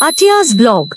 Atia's vlog.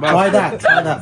Try that.